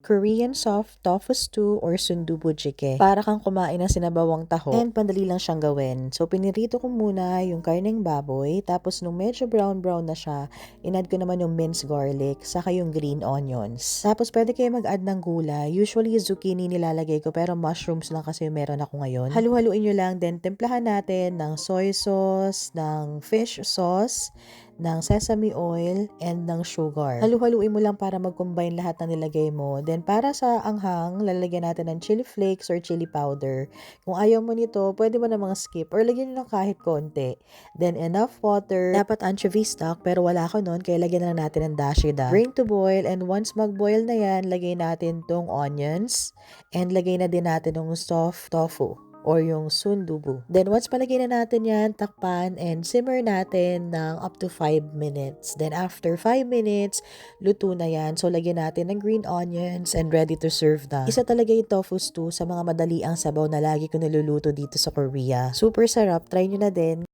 Korean soft tofu stew or sundubu jjigae. Para kang kumain ng sinabawang taho and pandali lang siyang gawin. So pinirito ko muna yung karneng baboy, tapos nung medyo brown na siya, inad ko naman yung minced garlic, saka yung green onions. Tapos pwede kayo mag-add ng gulay. Usually zucchini nilalagay ko pero mushrooms lang kasi meron ako ngayon. Halu-haluin nyo lang, then templahan natin ng soy sauce, ng fish sauce, ng sesame oil, and ng sugar. Halu-haluin mo lang para mag-combine lahat ng nilagay mo. Then para sa anghang, lalagyan natin ng chili flakes or chili powder. Kung ayaw mo nito, pwede mo namang skip or lagyan nyo ng kahit konti. Then enough water. Dapat anchovy stock pero wala ko nun, kaya lagyan na natin ng dashida. Bring to boil, and once mag-boil na yan, lagay natin tong onions and lagay na din natin ng soft tofu or yung sundubu. Then once palagay na natin yan, takpan and simmer natin ng up to 5 minutes. Then after 5 minutes, luto na yan. So lagyan natin ng green onions and ready to serve na. Isa talaga yung tofu stew sa mga madali ang sabaw na lagi ko niluluto dito sa Korea. Super sarap, try nyo na din.